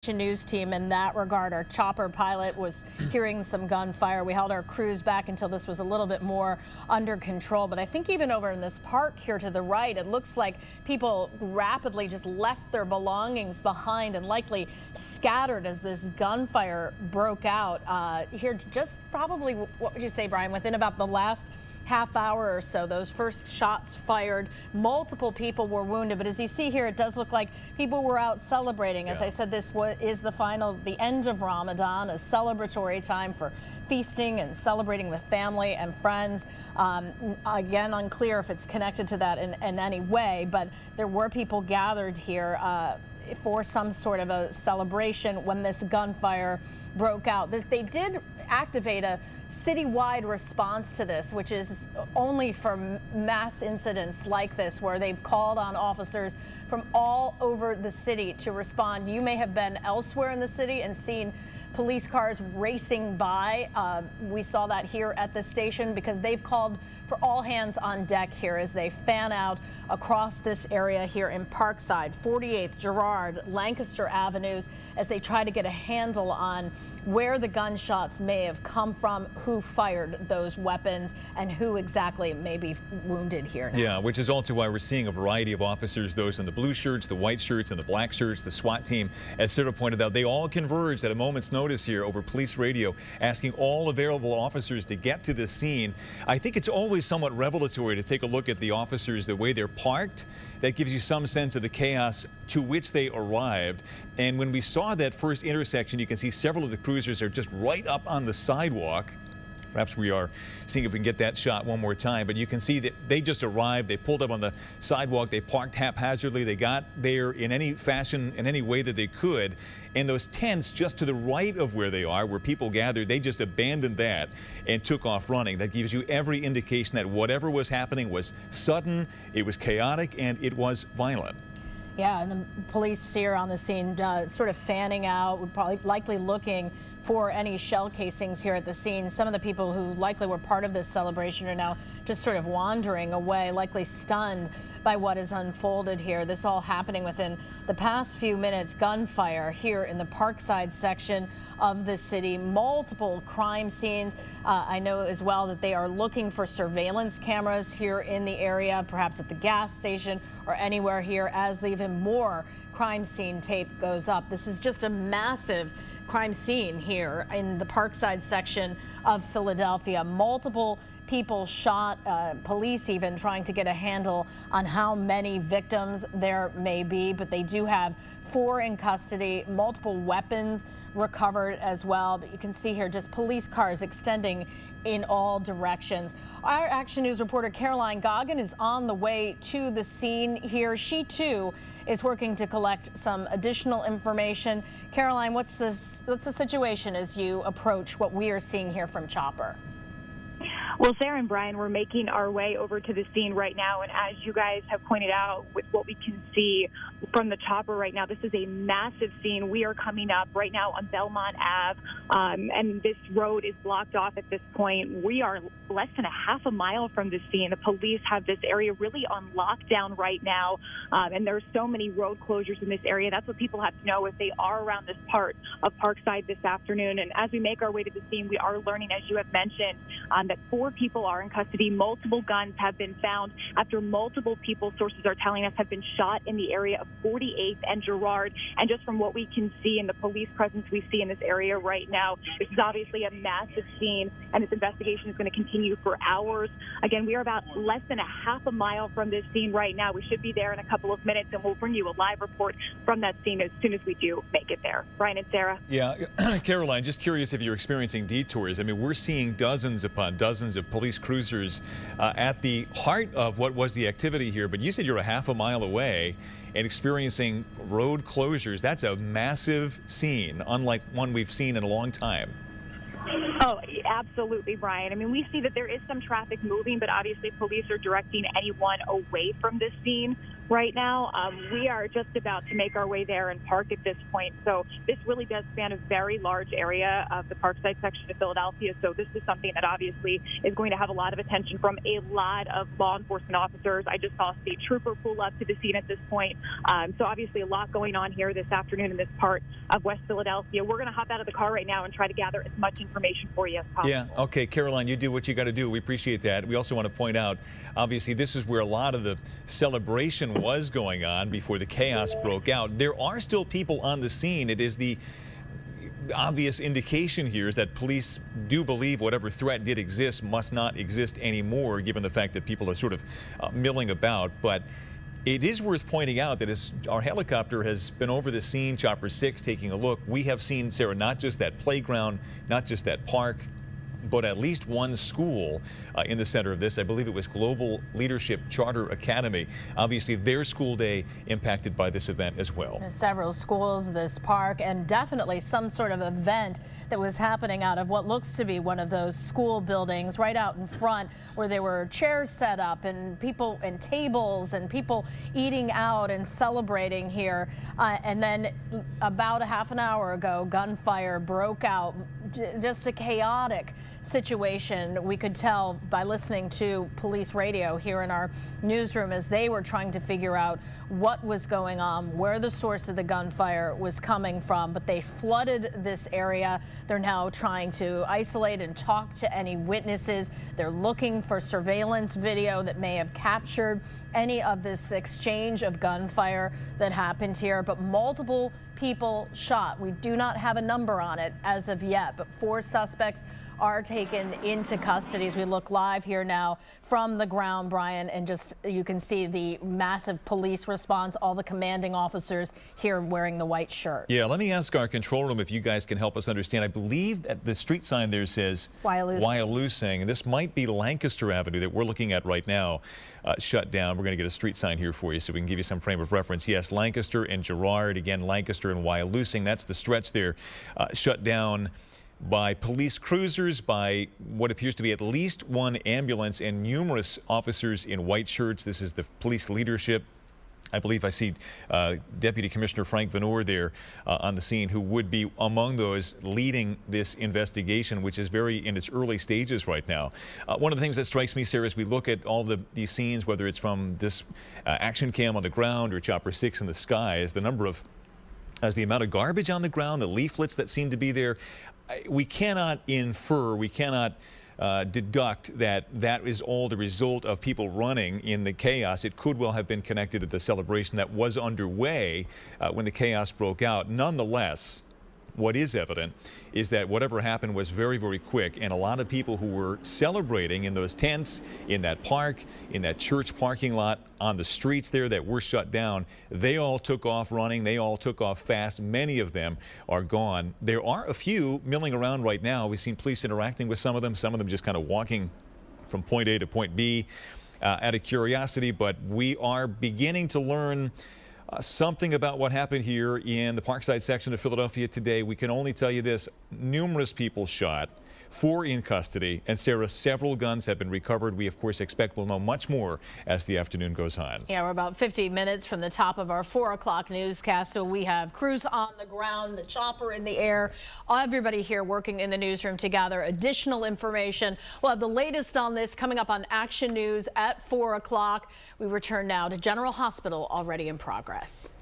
News team in that regard. Our chopper pilot was hearing some gunfire. We held our crews back until this was a little bit more under control. But I think even over in this park here to the right, it looks like people rapidly just left their belongings behind and likely scattered as this gunfire broke out here just probably, what would you say, Brian, within about the last half hour or so. Those first shots fired, multiple people were wounded, but as you see here, it does look like people were out celebrating. As I said, this is the end of Ramadan, a celebratory time for feasting and celebrating with family and friends. Again, unclear if it's connected to that in any way, but there were people gathered here for some sort of a celebration when this gunfire broke out. They did activate a citywide response to this, which is only for mass incidents like this, where they've called on officers from all over the city to respond. You may have been elsewhere in the city and seen police cars racing by. We saw that here at the station because they've called for all hands on deck here as they fan out across this area here in Parkside, 48th, Girard, Lancaster Avenues, as they try to get a handle on where the gunshots may have come from, who fired those weapons, and who exactly may be wounded here now. Yeah, which is also why we're seeing a variety of officers, those in the blue shirts, the white shirts, and the black shirts, the SWAT team. As Sarah pointed out, they all converged at a moment's notice here over police radio, asking all available officers to get to the scene. I think it's always somewhat revelatory to take a look at the officers, the way they're parked. That gives you some sense of the chaos to which they arrived. And when we saw that first intersection, you can see several of the cruisers are just right up on the sidewalk. Perhaps we are seeing if we can get that shot one more time, but you can see that they just arrived. They pulled up on the sidewalk. They parked haphazardly. They got there in any fashion, in any way that they could. And those tents just to the right of where they are, where people gathered, they just abandoned that and took off running. That gives you every indication that whatever was happening was sudden, it was chaotic, and it was violent. Yeah, and the police here on the scene sort of fanning out, probably likely looking for any shell casings here at the scene. Some of the people who likely were part of this celebration are now just sort of wandering away, likely stunned by what has unfolded here. This all happening within the past few minutes. Gunfire here in the Parkside section of the city. Multiple crime scenes. I know as well that they are looking for surveillance cameras here in the area, perhaps at the gas station or anywhere here, as even more crime scene tape goes up. This is just a massive crime scene here in the Parkside section of Philadelphia. Multiple people shot, police even trying to get a handle on how many victims there may be, but they do have 4 in custody, multiple weapons recovered as well. But you can see here just police cars extending in all directions. Our Action News reporter Caroline Goggin is on the way to the scene here. She too is working to collect some additional information. Caroline, what's the situation as you approach what we are seeing here from Chopper? Well, Sarah and Brian, we're making our way over to the scene right now, and as you guys have pointed out, with what we can see from the chopper right now, this is a massive scene. We are coming up right now on Belmont Ave, and this road is blocked off at this point. We are less than a half a mile from the scene. The police have this area really on lockdown right now, and there are so many road closures in this area. That's what people have to know if they are around this part of Parkside this afternoon. And as we make our way to the scene, we are learning, as you have mentioned, that 4 people are in custody. Multiple guns have been found after multiple people, sources are telling us, have been shot in the area of 48th and Girard. And just from what we can see in the police presence we see in this area right now, this is obviously a massive scene, and this investigation is going to continue for hours. Again, we are about less than a half a mile from this scene right now. We should be there in a couple of minutes, and we'll bring you a live report from that scene as soon as we do make it there. Brian and Sarah. Yeah, Caroline, just curious if you're experiencing detours. I mean, we're seeing dozens upon dozens of police cruisers at the heart of what was the activity here, but you said you're a half a mile away and experiencing road closures. That's a massive scene, unlike one we've seen in a long time. Oh, absolutely, Brian. I mean, we see that there is some traffic moving, but obviously police are directing anyone away from this scene. right now. We are just about to make our way there and park at this point. So this really does span a very large area of the Parkside section of Philadelphia. So this is something that obviously is going to have a lot of attention from a lot of law enforcement officers. I just saw a state trooper pull up to the scene at this point. So obviously a lot going on here this afternoon in this part of West Philadelphia. We're going to hop out of the car right now and try to gather as much information for you as possible. Yeah, okay, Caroline, you do what you got to do. We appreciate that. We also want to point out, obviously, this is where a lot of the celebration was going on before the chaos broke out. There are still people on the scene. It is the obvious indication here is that police do believe whatever threat did exist must not exist anymore, given the fact that people are sort of milling about. But it is worth pointing out that as our helicopter has been over the scene, Chopper 6, taking a look, we have seen, Sarah, not just that playground, not just that park, but at least one school in the center of this. I believe it was Global Leadership Charter Academy. Obviously, their school day impacted by this event as well. Several schools, this park, and definitely some sort of event that was happening out of what looks to be one of those school buildings right out in front, where there were chairs set up and people and tables and people eating out and celebrating here. And then about a half an hour ago, gunfire broke out. Just a chaotic situation, we could tell by listening to police radio here in our newsroom as they were trying to figure out what was going on, where the source of the gunfire was coming from. But they flooded this area. They're now trying to isolate and talk to any witnesses. They're looking for surveillance video that may have captured any of this exchange of gunfire that happened here. But multiple people shot. We do not have a number on it as of yet, but 4 suspects are taken into custody as we look live here now from the ground, Brian, and just you can see the massive police response, all the commanding officers here wearing the white shirts. Yeah, let me ask our control room if you guys can help us understand. I believe that the street sign there says Wyalusing, and this might be Lancaster Avenue that we're looking at right now, shut down. We're going to get a street sign here for you so we can give you some frame of reference. Yes, Lancaster and Girard, again, Lancaster and Wyalusing, that's the stretch there, shut down by police cruisers, by what appears to be at least one ambulance and numerous officers in white shirts. This is the police leadership. I believe I see Deputy Commissioner Frank Venor there on the scene, who would be among those leading this investigation, which is very in its early stages right now. One of the things that strikes me, Sarah, as we look at all these scenes, whether it's from this action cam on the ground or Chopper 6 in the sky, is the amount of garbage on the ground, the leaflets that seem to be there. We cannot infer, we cannot deduct that that is all the result of people running in the chaos. It could well have been connected to the celebration that was underway when the chaos broke out. Nonetheless, what is evident is that whatever happened was very, very quick, and a lot of people who were celebrating in those tents, in that park, in that church parking lot, on the streets there that were shut down, they all took off running. They all took off fast. Many of them are gone. There are a few milling around right now. We've seen police interacting with some of them just kind of walking from point A to point B out of curiosity, but we are beginning to learn something about what happened here in the Parkside section of Philadelphia today. We can only tell you this: numerous people shot, 4 in custody, and Sarah, several guns have been recovered. We, of course, expect we'll know much more as the afternoon goes on. Yeah, we're about 50 minutes from the top of our 4 o'clock newscast, so we have crews on the ground, the chopper in the air, everybody here working in the newsroom to gather additional information. We'll have the latest on this coming up on Action News at 4 o'clock. We return now to General Hospital, already in progress.